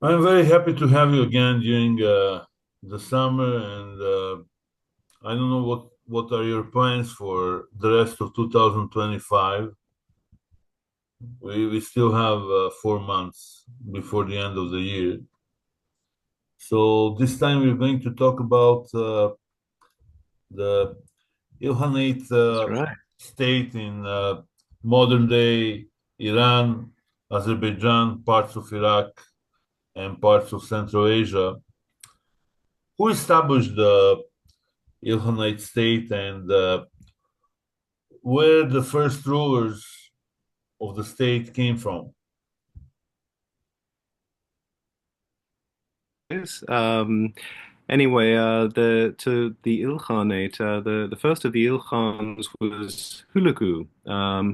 I'm very happy to have you again during the summer, and I don't know what are your plans for the rest of 2025. We still have 4 months before the end of the year. So this time we're going to talk about the Ilkhanate That's right. state in modern day Iran, Azerbaijan, parts of Iraq, and parts of Central Asia. Who established the Ilkhanate state and where the first rulers of the state came from? Yes. Anyway, the Ilkhanate, the first of the Ilkhans was Hulagu,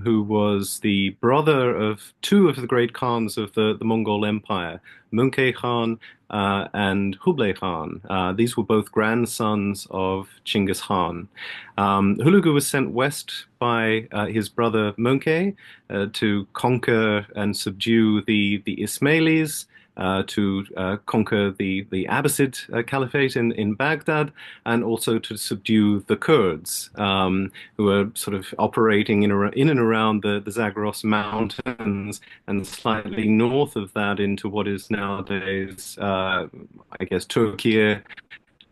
who was the brother of two of the great Khans of the Mongol Empire, Munkeh Khan and Kublai Khan. These were both grandsons of Chinggis Khan. Hulagu was sent west by his brother Munkeh to conquer and subdue the Ismailis. To conquer the Abbasid Caliphate in Baghdad, and also to subdue the Kurds, who were sort of operating in and around the Zagros Mountains and slightly north of that into what is nowadays, I guess, Turkey,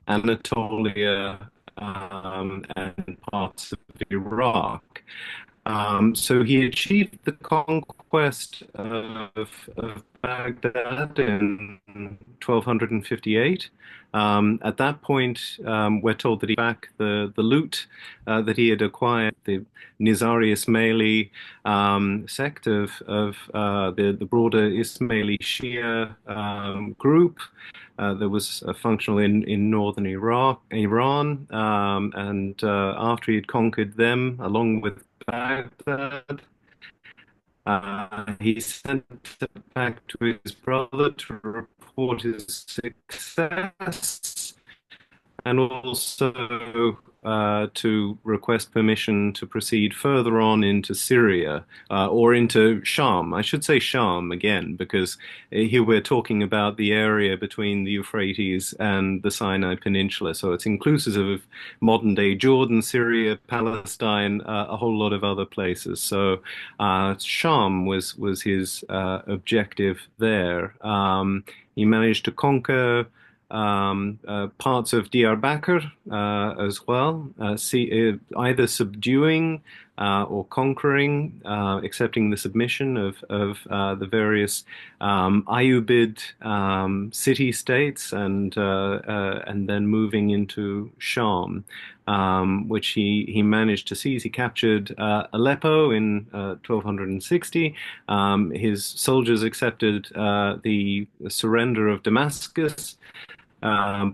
Anatolia, and parts of Iraq. So he achieved the conquest of Baghdad in 1258. At that point, we're told that he back the loot that he had acquired, the Nizari Ismaili sect of the broader Ismaili Shia group that was functional in northern Iran, and after he'd conquered them, along with Baghdad, he sent it back to his brother to report his success and also to request permission to proceed further on into Syria or into Sham. I should say Sham again, because here we're talking about the area between the Euphrates and the Sinai Peninsula. So it's inclusive of modern day Jordan, Syria, Palestine, a whole lot of other places. So Sham was his objective there. He managed to conquer parts of Diyarbakir as well, either subduing or conquering, accepting the submission of the various Ayyubid city-states, and then moving into Sham, which he managed to seize. He captured Aleppo in 1260. His soldiers accepted the surrender of Damascus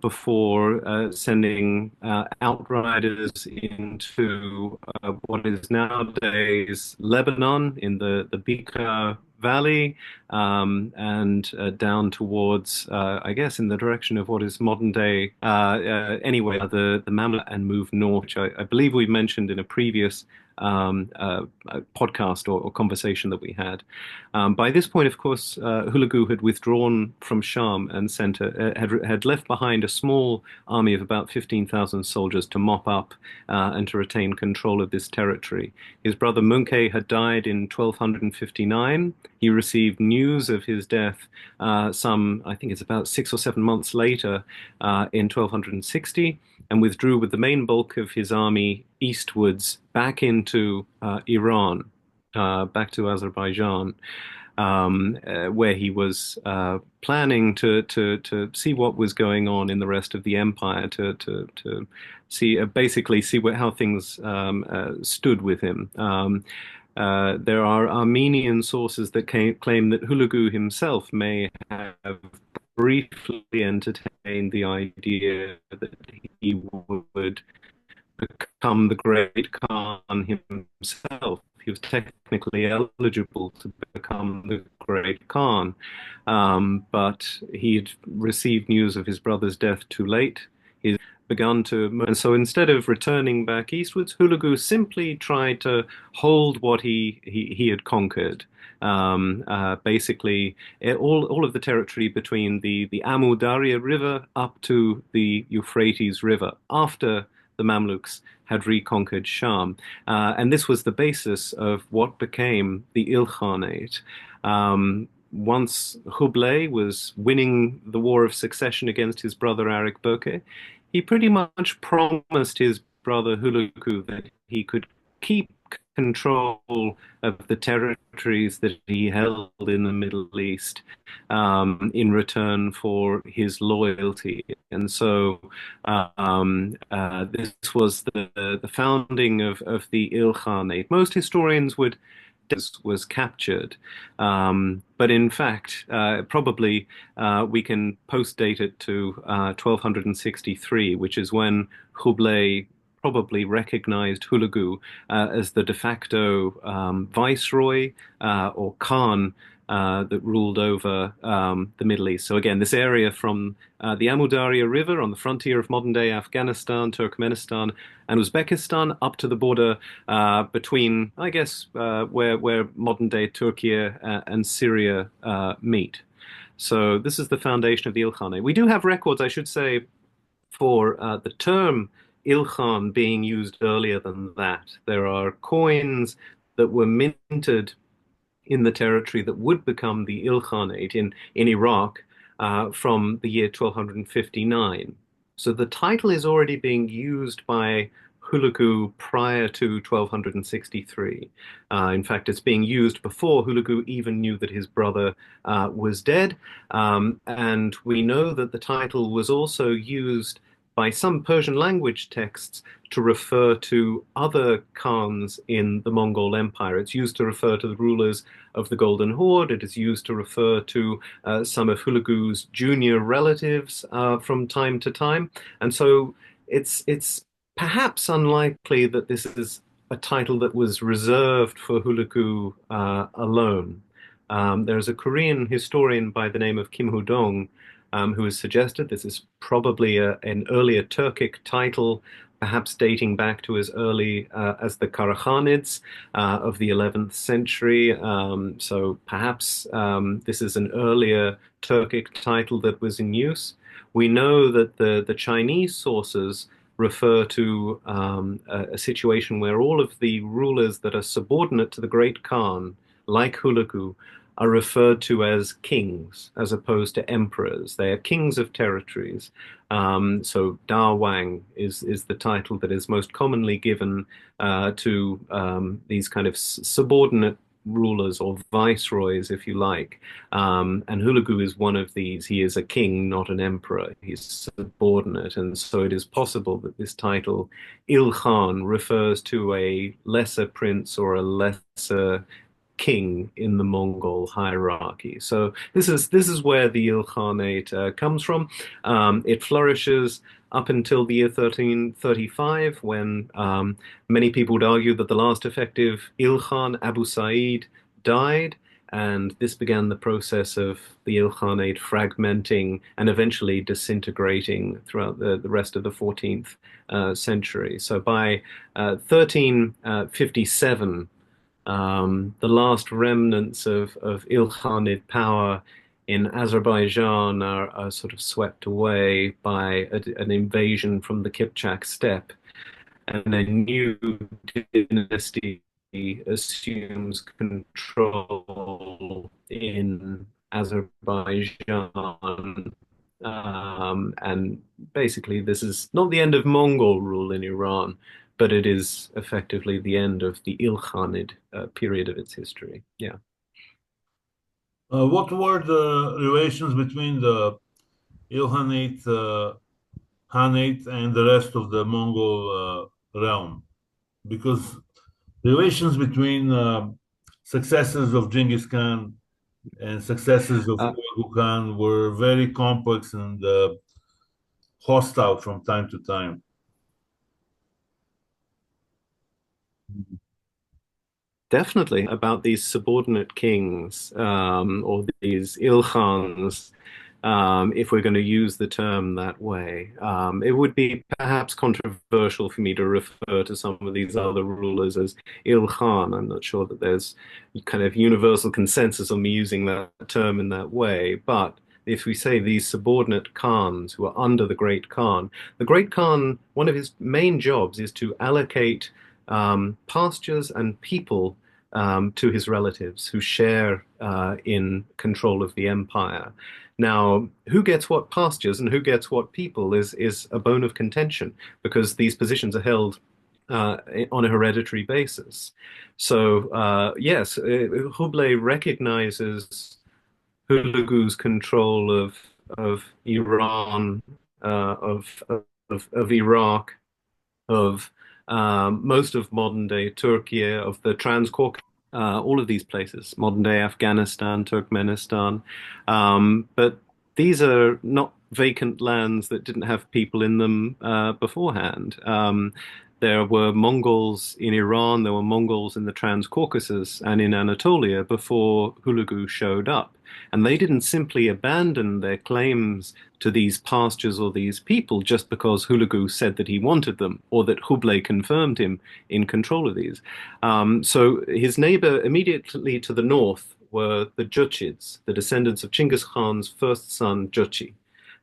before sending outriders into what is nowadays Lebanon in the Bekaa Valley, and down towards, I guess, in the direction of what is modern day, anyway, the Mamluk, and move north, which I believe we mentioned in a previous podcast or conversation that we had. By this point, of course, Hulagu had withdrawn from Sham and had left behind a small army of about 15,000 soldiers to mop up and to retain control of this territory. His brother Munkeh had died in 1259. He received news of his death I think it's about 6 or 7 months later, in 1260, and withdrew with the main bulk of his army eastwards back into Iran, back to Azerbaijan, where he was planning to see what was going on in the rest of the empire, to see basically see how things stood with him. There are Armenian sources that claim that Hulagu himself may have briefly entertained the idea that he would become the great Khan himself. He was technically eligible to become the great Khan, but he had received news of his brother's death too late. begun to, and so instead of returning back eastwards, Hulagu simply tried to hold what he had conquered. Basically, all of the territory between the Amu Darya River up to the Euphrates River after the Mamluks had reconquered Sham. And this was the basis of what became the Ilkhanate. Once Hublay was winning the war of succession against his brother Arik Burke, he pretty much promised his brother Hulagu that he could keep control of the territories that he held in the Middle East in return for his loyalty. And so this was the founding of the Ilkhanate. Most historians would was captured. But in fact, probably we can post date it to 1263, which is when Hublay probably recognized Hulagu as the de facto viceroy or Khan that ruled over the Middle East. So again, this area from the Amu Darya River on the frontier of modern-day Afghanistan, Turkmenistan, and Uzbekistan up to the border between, I guess, where modern-day Turkey and Syria meet. So this is the foundation of the Ilkhanate. We do have records, I should say, for the term Ilkhan being used earlier than that. There are coins that were minted in the territory that would become the Ilkhanate in Iraq from the year 1259. So the title is already being used by Hulagu prior to 1263. In fact, it's being used before Hulagu even knew that his brother was dead. And we know that the title was also used by some Persian language texts to refer to other Khans in the Mongol Empire. It's used to refer to the rulers of the Golden Horde. It is used to refer to some of Hulagu's junior relatives from time to time. And so it's perhaps unlikely that this is a title that was reserved for Hulagu alone. There's a Korean historian by the name of Kim Hu-dong who has suggested this is probably an earlier Turkic title, perhaps dating back to as early as the Karakhanids of the 11th century. So perhaps this is an earlier Turkic title that was in use. We know that the Chinese sources refer to a situation where all of the rulers that are subordinate to the Great Khan, like Hulagu, are referred to as kings as opposed to emperors. They are kings of territories. So Da Wang is the title that is most commonly given to these kind of subordinate rulers or viceroys, if you like. And Hulagu is one of these. He is a king, not an emperor. He's subordinate. And so it is possible that this title, Ilkhan, refers to a lesser prince or a lesser king in the Mongol hierarchy. So this is where the Ilkhanate comes from. It flourishes up until the year 1335, when many people would argue that the last effective Ilkhan, Abu Sa'id, died. And this began the process of the Ilkhanate fragmenting and eventually disintegrating throughout the rest of the 14th century. So by 1357, the last remnants of Ilkhanid power in Azerbaijan are sort of swept away by an invasion from the Kipchak steppe, and a new dynasty assumes control in Azerbaijan. And basically, this is not the end of Mongol rule in Iran, but it is effectively the end of the Ilkhanid period of its history. Yeah. What were the relations between the Ilkhanate Khanate and the rest of the Mongol realm? Because relations between successors of Genghis Khan and successors of Uh, Hulagu Khan were very complex and hostile from time to time. Definitely about these subordinate kings or these ilkhans. if we're going to use the term that way. It would be perhaps controversial for me to refer to some of these other rulers as Ilkhan. I'm not sure that there's kind of universal consensus on me using that term in that way, but if we say these subordinate Khans who are under the Great Khan, one of his main jobs is to allocate pastures and people to his relatives who share in control of the empire. Now, who gets what pastures and who gets what people is a bone of contention because these positions are held on a hereditary basis. So, yes, Hublé recognizes Hulagu's control of Iran, of Iraq, of most of modern day Turkey, of the Transcaucasus, all of these places, modern day Afghanistan, Turkmenistan. But these are not vacant lands that didn't have people in them beforehand. There were Mongols in Iran, there were Mongols in the Transcaucasus and in Anatolia before Hulagu showed up. And they didn't simply abandon their claims to these pastures or these people just because Hulagu said that he wanted them or that Hublé confirmed him in control of these. So his neighbor immediately to the north were the Juchids, the descendants of Chinggis Khan's first son, Juchi.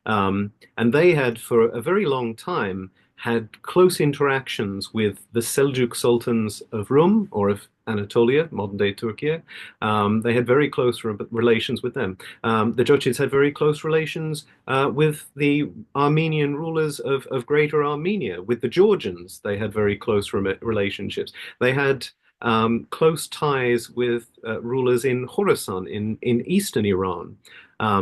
And they had, for a very long time, had close interactions with the Seljuk sultans of Rum or of Anatolia, modern day Turkey. They had very close relations with them. The Jochids had very close relations with the Armenian rulers of Greater Armenia, with the Georgians. They had very close relationships. They had close ties with rulers in Khorasan, in eastern Iran.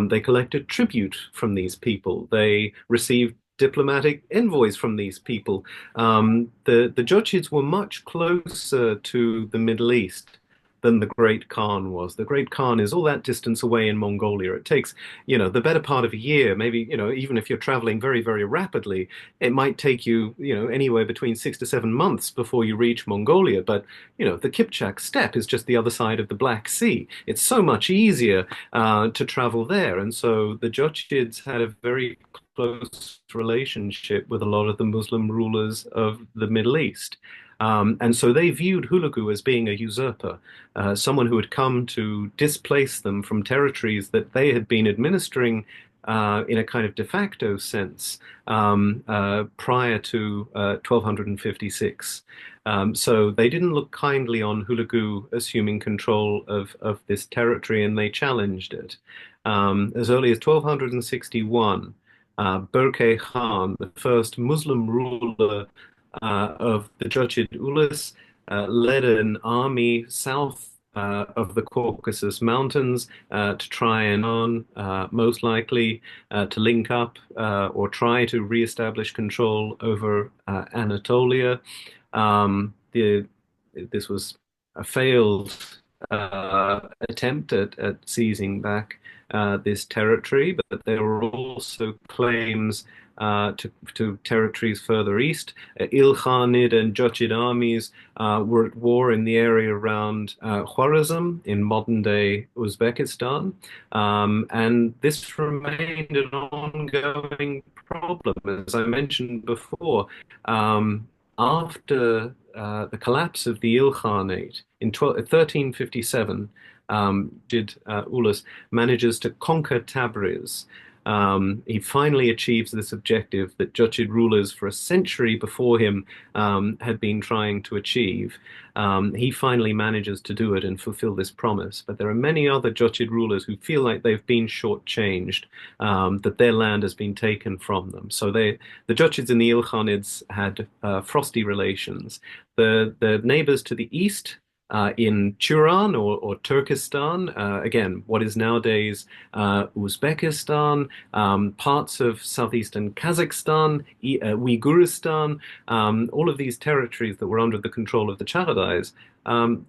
They collected tribute from these people. They received diplomatic envoys from these people. The Jochids were much closer to the Middle East than the Great Khan was. The Great Khan is all that distance away in Mongolia. It takes, the better part of a year, maybe, even if you're traveling very, very rapidly, it might take you, anywhere between 6 to 7 months before you reach Mongolia. But, the Kipchak steppe is just the other side of the Black Sea. It's so much easier to travel there. And so the Jochids had a very close relationship with a lot of the Muslim rulers of the Middle East. And so they viewed Hulagu as being a usurper, someone who had come to displace them from territories that they had been administering in a kind of de facto sense prior to 1256. So they didn't look kindly on Hulagu assuming control of this territory, and they challenged it. As early as 1261, Berke Khan, the first Muslim ruler of the Jochid Ulus, led an army south of the Caucasus Mountains to try and most likely to link up or try to reestablish control over Anatolia. This was a failed attempt at seizing back this territory, but there were also claims to territories further east. Ilkhanate and Jochid armies were at war in the area around Khwarezm in modern-day Uzbekistan, and this remained an ongoing problem. As I mentioned before, after the collapse of the Ilkhanate in 1357, Ulus manages to conquer Tabriz. He finally achieves this objective that Jochid rulers for a century before him had been trying to achieve. He finally manages to do it and fulfill this promise. But there are many other Jochid rulers who feel like they've been shortchanged, that their land has been taken from them. So the Jochids and the Ilkhanids had frosty relations. The neighbors to the east, in Turan or Turkestan, again, what is nowadays Uzbekistan, parts of southeastern Kazakhstan, Uyghuristan, all of these territories that were under the control of the Chagatais,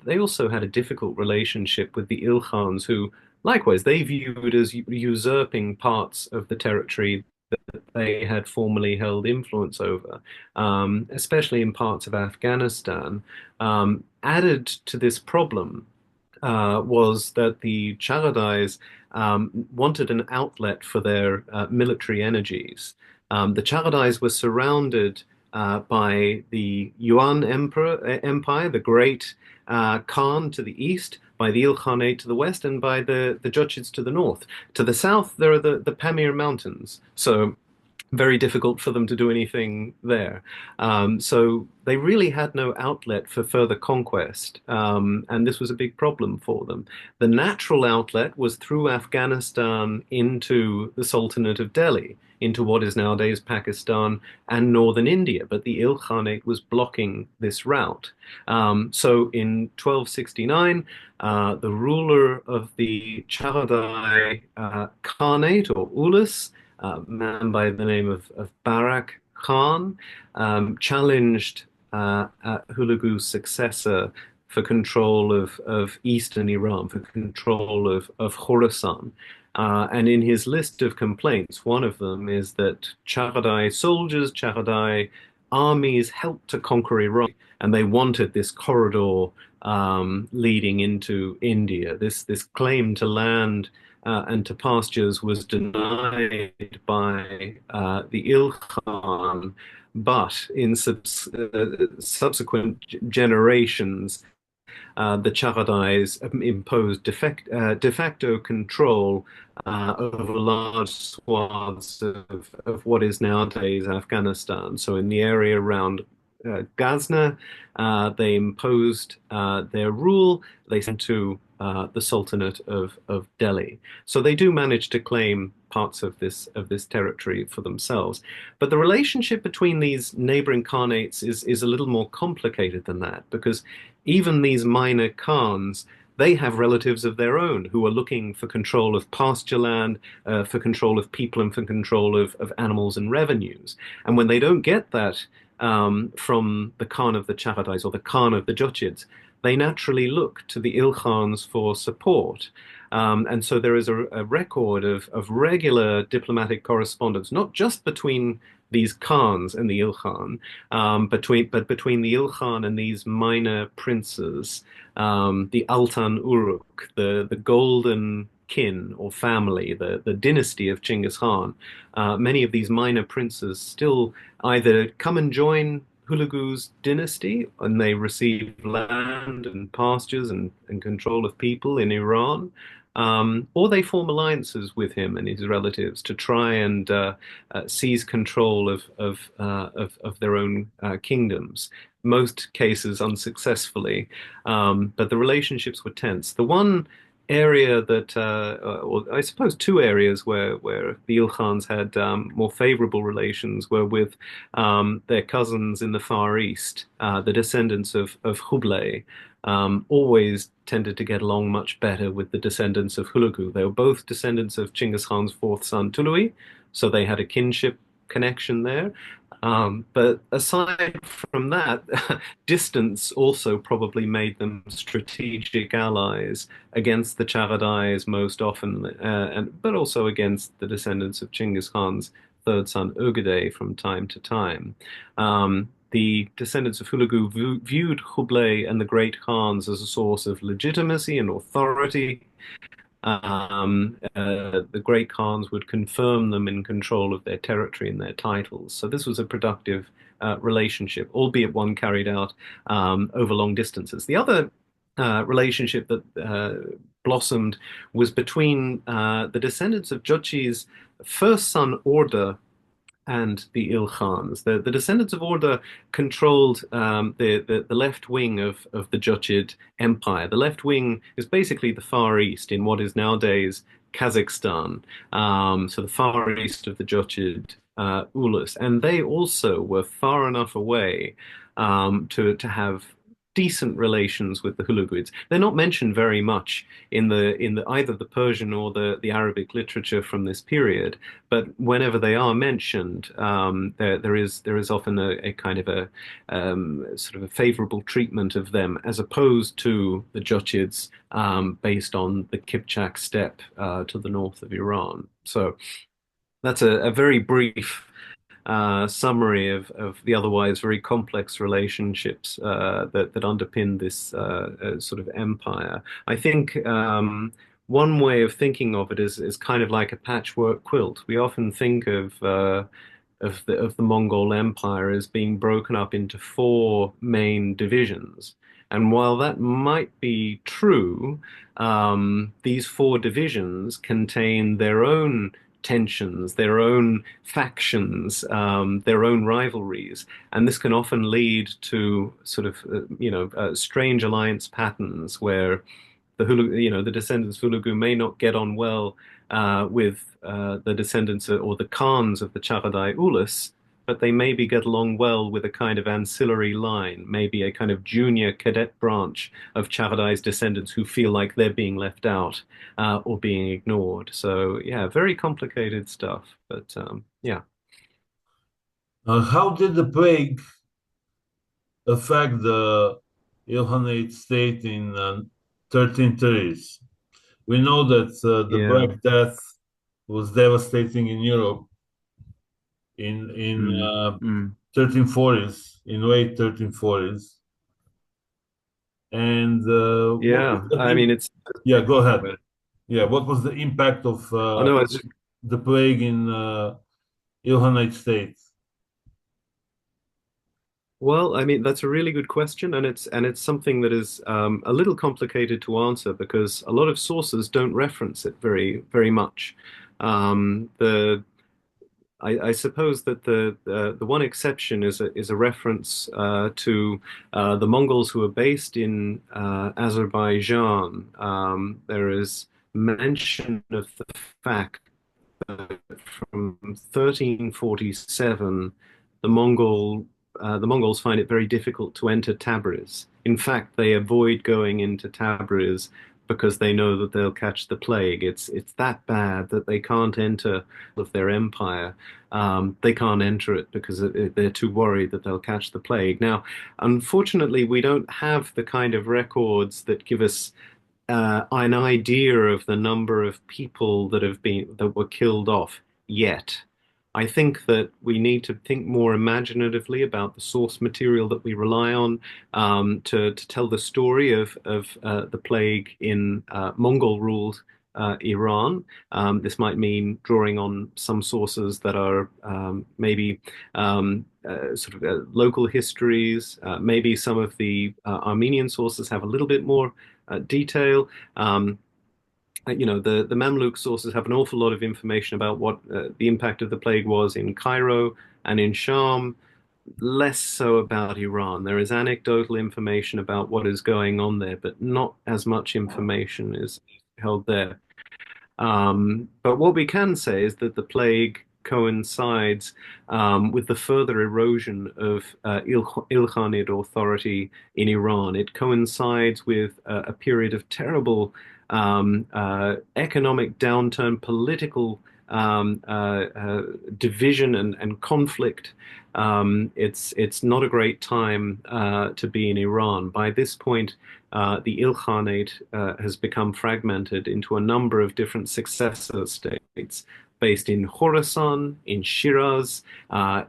they also had a difficult relationship with the Ilkhans, who likewise they viewed as usurping parts of the territory that they had formerly held influence over, especially in parts of Afghanistan. Added to this problem, was that the Chagatais wanted an outlet for their military energies. The Chagatais were surrounded by the Empire, the great Khan to the east, by the Ilkhanate to the west, and by the Jochids to the north. To the south, there are the Pamir Mountains. So very difficult for them to do anything there. So they really had no outlet for further conquest, and this was a big problem for them. The natural outlet was through Afghanistan into the Sultanate of Delhi, into what is nowadays Pakistan and northern India, but the Ilkhanate was blocking this route. So in 1269, the ruler of the Chagatai Khanate or Ulus, a man by the name of Barak Khan, challenged Hulagu's successor for control of eastern Iran, for control of Khorasan. And in his list of complaints, one of them is that Chagatai soldiers, Chagatai armies helped to conquer Iran, and they wanted this corridor leading into India. This claim to land and to pastures was denied by the Ilkhan, but in subsequent generations, the Chagatais imposed de facto control over large swaths of what is nowadays Afghanistan. So in the area around Ghazna, they imposed their rule. They sent to the Sultanate of Delhi. So they do manage to claim parts of this territory for themselves. But the relationship between these neighboring khanates is a little more complicated than that, because even these minor khans, they have relatives of their own who are looking for control of pasture land, for control of people, and for control of animals and revenues. And when they don't get that from the Khan of the Chagatais or the Khan of the Jochids, they naturally look to the Ilkhans for support. And so there is a record of regular diplomatic correspondence, not just between these Khans and the Ilkhan, but between the Ilkhan and these minor princes, the Altan Uruk, the golden kin or family, the dynasty of Chinggis Khan. Many of these minor princes still either come and join Hulagu's dynasty and they receive land and pastures and control of people in Iran, or they form alliances with him and his relatives to try and seize control of their own kingdoms. Most cases unsuccessfully, but the relationships were tense. The one area that, or I suppose two areas where the Ilkhans had more favorable relations were with their cousins in the Far East, the descendants of Hublay. Always tended to get along much better with the descendants of Hulagu. They were both descendants of Chinggis Khan's fourth son, Tului, so they had a kinship connection there. But aside from that, distance also probably made them strategic allies against the Chagatais most often, but also against the descendants of Chinggis Khan's third son, Ögedei, from time to time. The descendants of Hulagu viewed Kublai and the great Khans as a source of legitimacy and authority. The great Khans would confirm them in control of their territory and their titles. So this was a productive relationship, albeit one carried out over long distances. The other relationship that blossomed was between the descendants of Jochi's first son, Orda, and the Ilkhans. The descendants of Orda controlled the left wing of the Jochid Empire. The left wing is basically the Far East in what is nowadays Kazakhstan. So the Far East of the Jochid Ulus. And they also were far enough away to have decent relations with the Hulaguids. They're not mentioned very much in the either the Persian or the Arabic literature from this period, but whenever they are mentioned, there is often a kind of a sort of a favorable treatment of them as opposed to the Jochids based on the Kipchak steppe to the north of Iran. So that's a very brief summary of the otherwise very complex relationships that underpin this sort of empire. I think one way of thinking of it is kind of like a patchwork quilt. We often think of the Mongol Empire as being broken up into four main divisions. And while that might be true, these four divisions contain their own tensions, their own factions, their own rivalries, and this can often lead to sort of, strange alliance patterns where the descendants of Hulagu may not get on well with the descendants or the Khans of the Chagatai Ulus, but they maybe get along well with a kind of ancillary line, maybe a kind of junior cadet branch of Chagadai's descendants who feel like they're being left out or being ignored. So yeah, very complicated stuff. But yeah. How did the plague affect the Ilkhanate state in 1330s? We know that the Yeah. Black Death was devastating in Europe in Mm, mm. 1340s, in late 1340s. And what was Yeah. the I mean, it's yeah, go ahead. Yeah, what was the impact of I know it's the plague in Ilkhanate state? Well, I mean, that's a really good question, and it's something that is a little complicated to answer because a lot of sources don't reference it very much. The I suppose that the one exception is a reference to the Mongols who are based in Azerbaijan. There is mention of the fact from 1347, the the Mongols find it very difficult to enter Tabriz. In fact, they avoid going into Tabriz because they know that they'll catch the plague. It's that bad that they can't enter of their empire. They can't enter it because they're too worried that they'll catch the plague. Now, unfortunately, we don't have the kind of records that give us an idea of the number of people that were killed off yet. I think that we need to think more imaginatively about the source material that we rely on to tell the story of the plague in Mongol-ruled Iran. This might mean drawing on some sources that are maybe local histories. Maybe some of the Armenian sources have a little bit more detail. The Mamluk sources have an awful lot of information about what the impact of the plague was in Cairo and in Sham, less so about Iran. There is anecdotal information about what is going on there, but not as much information is held there. But what we can say is that the plague coincides with the further erosion of Ilkhanate authority in Iran. It coincides with a period of terrible economic downturn, political division and conflict. It's not a great time to be in Iran. By this point, the Ilkhanate has become fragmented into a number of different successor states based in Khorasan, in Shiraz,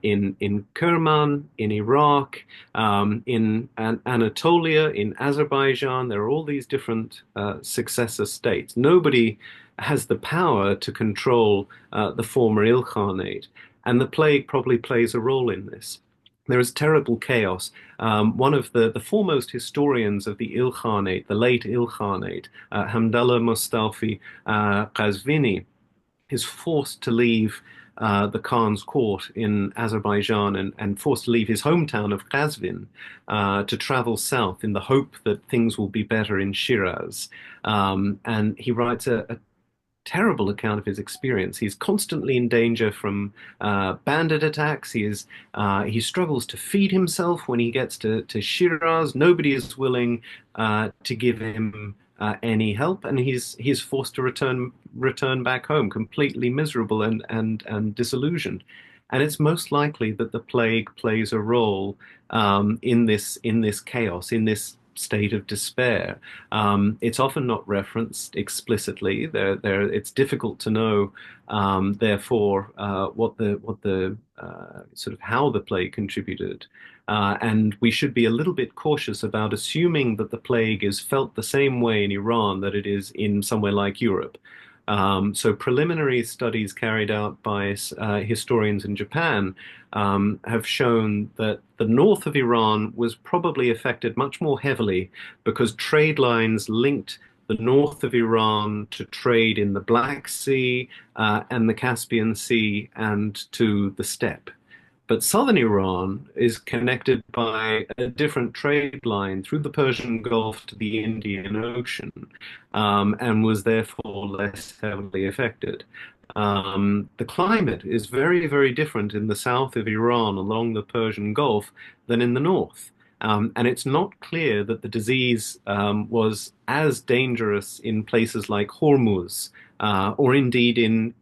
in Kerman, in Iraq, in Anatolia, in Azerbaijan. There are all these different successor states. Nobody has the power to control the former Ilkhanate, and the plague probably plays a role in this. There is terrible chaos. One of the foremost historians of the Ilkhanate, the late Ilkhanate, Hamdallah Mustafi Qazvini, is forced to leave the Khan's court in Azerbaijan and forced to leave his hometown of Qazvin to travel south in the hope that things will be better in Shiraz. And he writes a terrible account of his experience. He's constantly in danger from bandit attacks. He struggles to feed himself when he gets to Shiraz. Nobody is willing to give him any help, and he's forced to return back home, completely miserable and disillusioned. And it's most likely that the plague plays a role in this chaos, in this state of despair. It's often not referenced explicitly. It's difficult to know, therefore, what the sort of how the plague contributed. And we should be a little bit cautious about assuming that the plague is felt the same way in Iran that it is in somewhere like Europe. So preliminary studies carried out by historians in Japan have shown that the north of Iran was probably affected much more heavily because trade lines linked the north of Iran to trade in the Black Sea and the Caspian Sea and to the steppe. But southern Iran is connected by a different trade line through the Persian Gulf to the Indian Ocean, and was therefore less heavily affected. The climate is very, very different in the south of Iran along the Persian Gulf than in the north. And it's not clear that the disease was as dangerous in places like Hormuz, or indeed in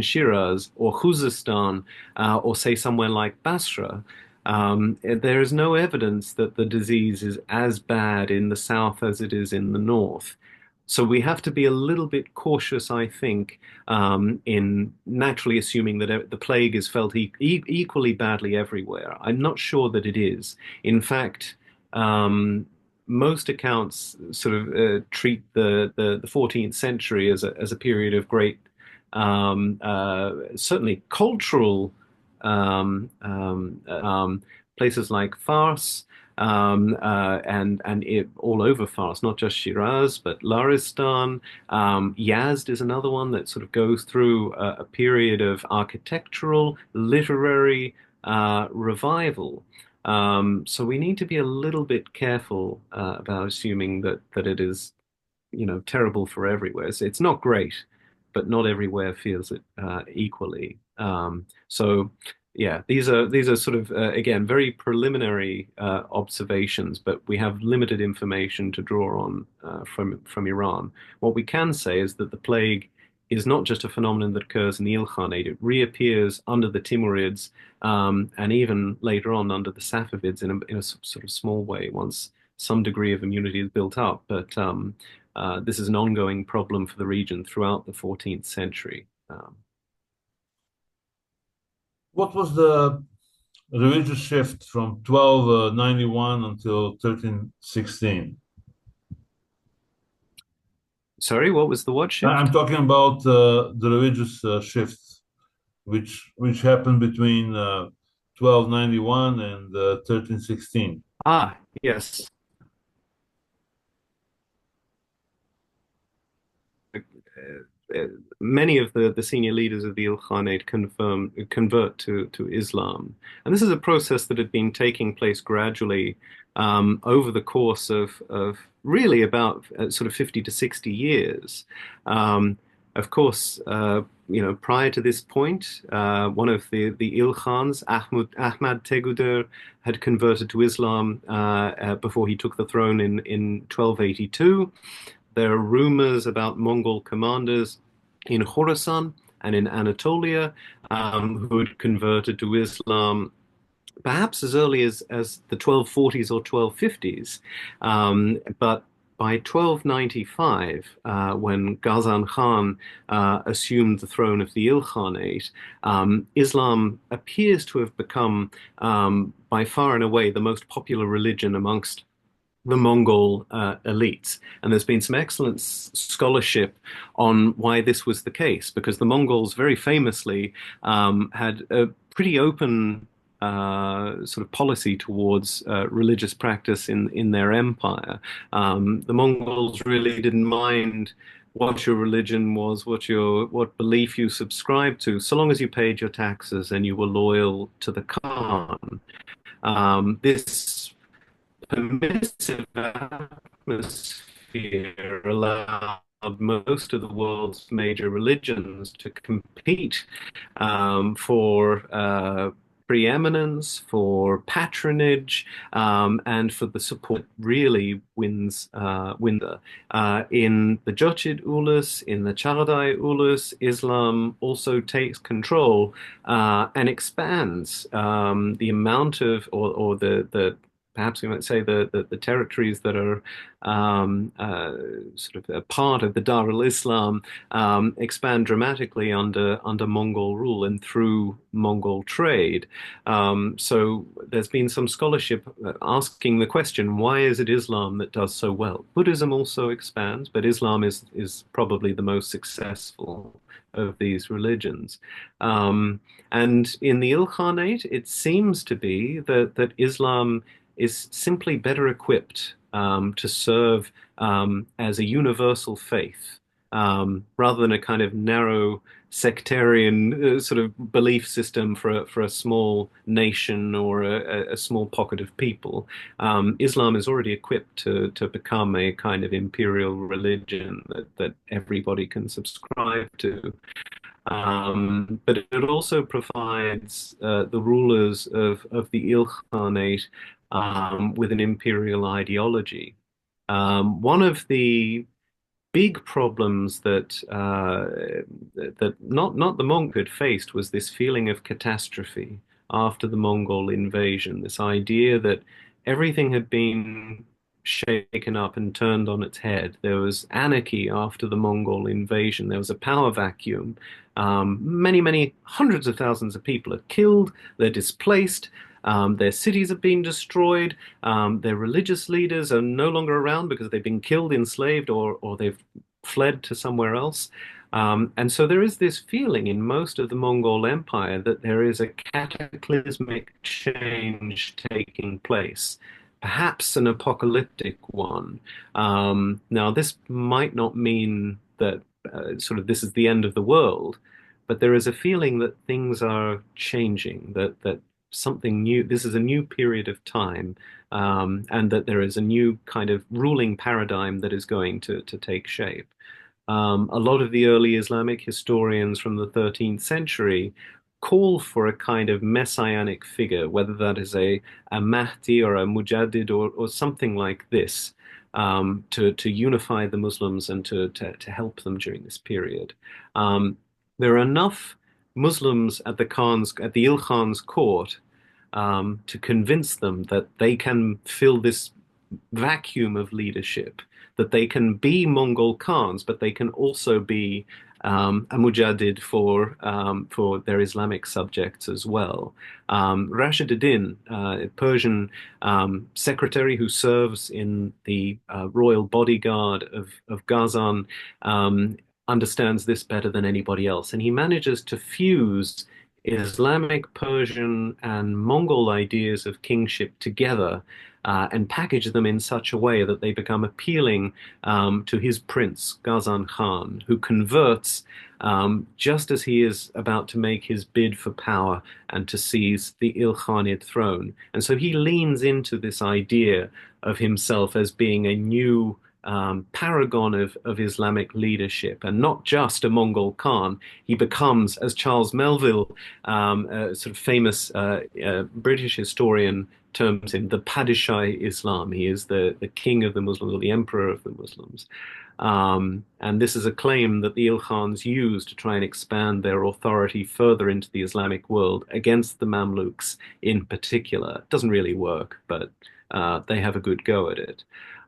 Shiraz or Khuzestan, or say somewhere like Basra. There is no evidence that the disease is as bad in the south as it is in the north. So we have to be a little bit cautious, I think, in naturally assuming that the plague is felt equally badly everywhere. I'm not sure that it is. In fact, most accounts sort of treat the 14th century as a period of great, certainly cultural, places like Fars. And all over Fars, not just Shiraz, but Laristan. Yazd is another one that sort of goes through a period of architectural, literary revival. So we need to be a little bit careful about assuming that it is, terrible for everywhere. So it's not great, but not everywhere feels it equally. So yeah, these are sort of again very preliminary observations, but we have limited information to draw on from Iran. What we can say is that the plague is not just a phenomenon that occurs in the Ilkhanate. It reappears under the Timurids, and even later on under the Safavids in a sort of small way once some degree of immunity is built up. But this is an ongoing problem for the region throughout the 14th century. What was the religious shift from 1291 until 1316? Sorry, what was the what I'm shift? talking about the religious shifts, which happened between 1291 and 1316. Ah, yes. Many of the senior leaders of the Ilkhanate convert to Islam. And this is a process that had been taking place gradually over the course of really about sort of 50 to 60 years. Of course, prior to this point, one of the Ilkhans, Ahmad Teguder, had converted to Islam before he took the throne in 1282. There are rumors about Mongol commanders in Khorasan and in Anatolia who had converted to Islam perhaps as early as the 1240s or 1250s. But by 1295, when Ghazan Khan assumed the throne of the Ilkhanate, Islam appears to have become, by far and away, the most popular religion amongst the Mongol elites. And there's been some excellent scholarship on why this was the case, because the Mongols very famously had a pretty open sort of policy towards religious practice in their empire. The Mongols really didn't mind what your religion was, what belief you subscribed to, so long as you paid your taxes and you were loyal to the Khan. This permissive atmosphere allowed most of the world's major religions to compete for preeminence, for patronage, and for the support really in the Jochid Ulus, in the Chagatai Ulus. Islam also takes control and expands the amount of or perhaps we might say the territories that are sort of a part of the Dar al-Islam expand dramatically under Mongol rule and through Mongol trade. So there's been some scholarship asking the question, why is it Islam that does so well? Buddhism also expands, but Islam is probably the most successful of these religions. And in the Ilkhanate, it seems to be that Islam is simply better equipped to serve as a universal faith rather than a kind of narrow sectarian sort of belief system for a small nation or a small pocket of people. Islam is already equipped to become a kind of imperial religion that everybody can subscribe to. But it also provides the rulers of the Ilkhanate with an imperial ideology. One of the big problems that not the Mongol had faced was this feeling of catastrophe after the Mongol invasion, this idea that everything had been shaken up and turned on its head. There was anarchy after the Mongol invasion. There was a power vacuum. Many hundreds of thousands of people are killed. They're displaced. Their cities have been destroyed. Their religious leaders are no longer around because they've been killed, enslaved, or they've fled to somewhere else. And so there is this feeling in most of the Mongol Empire that there is a cataclysmic change taking place, perhaps an apocalyptic one. Now, this might not mean that sort of this is the end of the world, but there is a feeling that things are changing, that something new, this is a new period of time, and that there is a new kind of ruling paradigm that is going to take shape. A lot of the early Islamic historians from the 13th century call for a kind of messianic figure, whether that is a Mahdi or a Mujaddid or something like this, to unify the Muslims and to help them during this period. There are enough Muslims at the Ilkhan's court to convince them that they can fill this vacuum of leadership, that they can be Mongol Khans, but they can also be a Mujaddid for their Islamic subjects as well. Rashid ad-Din, a Persian secretary who serves in the royal bodyguard of Ghazan, understands this better than anybody else, and he manages to fuse Islamic, Persian, and Mongol ideas of kingship together and package them in such a way that they become appealing to his prince, Ghazan Khan, who converts just as he is about to make his bid for power and to seize the Ilkhanid throne. And so he leans into this idea of himself as being a new paragon of Islamic leadership, and not just a Mongol Khan. He becomes, as Charles Melville, a sort of famous British historian, terms him, the Padishah-i-Islam. He is the king of the Muslims, or the emperor of the Muslims. And this is a claim that the Ilkhans use to try and expand their authority further into the Islamic world against the Mamluks in particular. It doesn't really work, but they have a good go at it.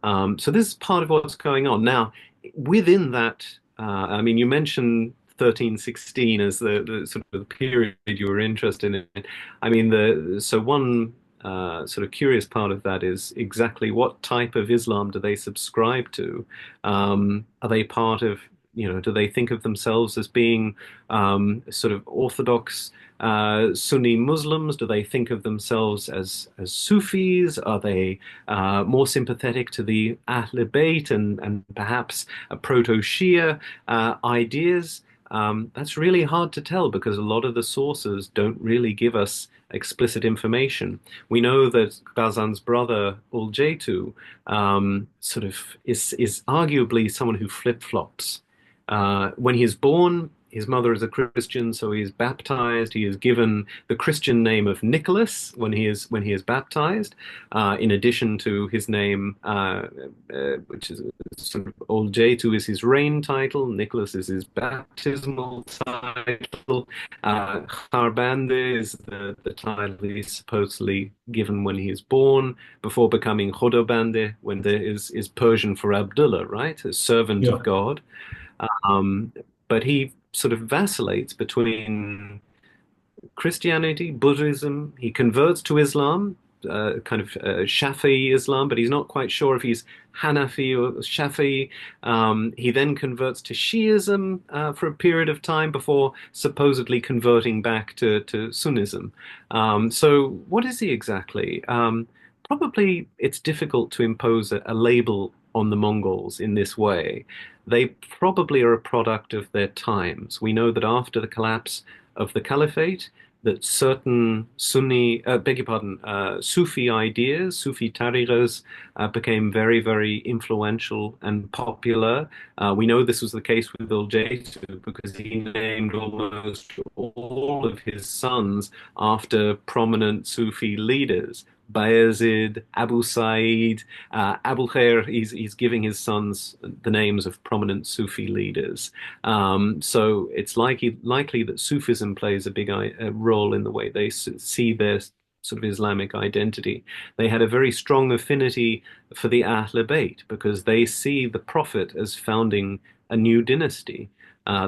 So this is part of what's going on. Now, within that, I mean, you mentioned 1316 as the sort of period you were interested in. I mean, so one sort of curious part of that is exactly what type of Islam do they subscribe to? Are they part of, do they think of themselves as being sort of Orthodox Sunni Muslims? Do they think of themselves as Sufis? Are they more sympathetic to the Ahl Bayt and perhaps a proto-Shia ideas? That's really hard to tell because a lot of the sources don't really give us explicit information. We know that Ghazan's brother Ul-Jaytu sort of is arguably someone who flip-flops. When he's born, his mother is a Christian, so he is baptized. He is given the Christian name of Nicholas when he is baptized, in addition to his name, which is sort of Old J2 is his reign title. Nicholas is his baptismal title. Kharbande is the title he's supposedly given when he is born, before becoming Khodobande, when there is Persian for Abdullah, right? A servant Yeah, of God. Um, but he sort of vacillates between Christianity, Buddhism. He converts to Islam, kind of Shafi'i Islam, but he's not quite sure if he's Hanafi or Shafi'i. He then converts to Shiism for a period of time before supposedly converting back to Sunnism. So, what is he exactly? Probably it's difficult to impose a label on the Mongols in this way. They probably are a product of their times. We know that after the collapse of the caliphate, that certain beg your pardon, Sufi ideas, Sufi tariqas, became very, very influential and popular. We know this was the case with Al-Jaitu because he named almost all of his sons after prominent Sufi leaders. Bayezid, Abu Sa'id, Abu Khair, he's giving his sons the names of prominent Sufi leaders. So it's likely that Sufism plays a big role in the way they see their sort of Islamic identity. They had a very strong affinity for the Ahl Bayt because they see the Prophet as founding a new dynasty.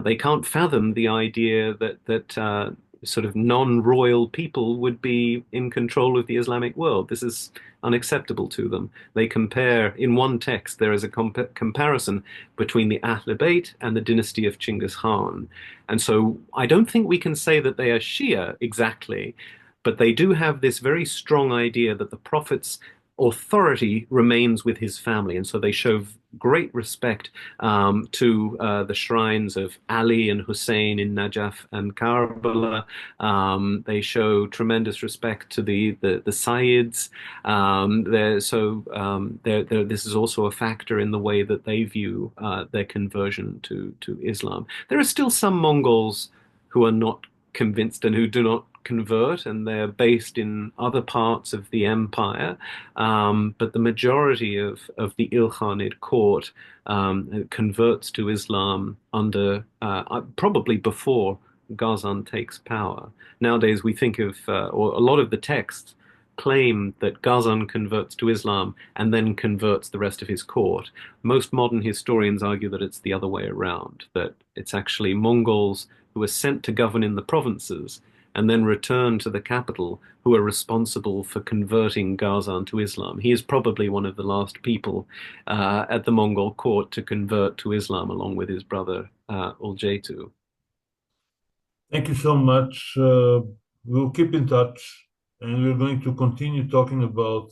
They can't fathom the idea that sort of non-royal people would be in control of the Islamic world. This is unacceptable to them. They compare, in one text, there is a comparison between the Ahl Bayt and the dynasty of Chinggis Khan. And so I don't think we can say that they are Shia exactly, but they do have this very strong idea that the Prophet's authority remains with his family. And so they show great respect to the shrines of Ali and Hussein in Najaf and Karbala. They show tremendous respect to the Sayyids. This is also a factor in the way that they view their conversion to Islam. There are still some Mongols who are not convinced and who do not convert, and they're based in other parts of the empire. But the majority of the Ilkhanate court converts to Islam under probably before Ghazan takes power. Nowadays, we think of, or a lot of the texts claim that Ghazan converts to Islam and then converts the rest of his court. Most modern historians argue that it's the other way around, that it's actually Mongols who are sent to govern in the provinces and then return to the capital who are responsible for converting Ghazan to Islam. He is probably one of the last people at the Mongol court to convert to Islam along with his brother Uljaitu. thank you so much. We'll keep in touch, and we're going to continue talking about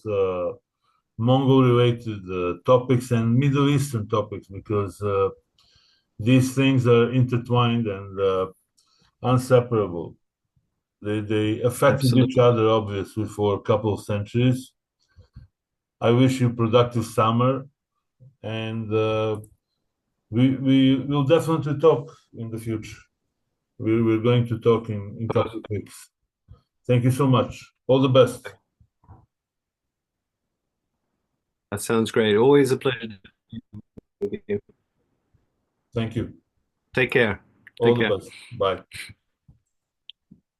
Mongol-related topics and Middle Eastern topics because these things are intertwined and inseparable. They affected each Absolutely. other, obviously, for a couple of centuries. I wish you productive summer, and we will definitely talk in the future. We're going to talk in a couple of weeks. Thank you so much. All the best. That sounds great. Always a pleasure to be with you. Thank you. Take care. All Take the care. best. Bye.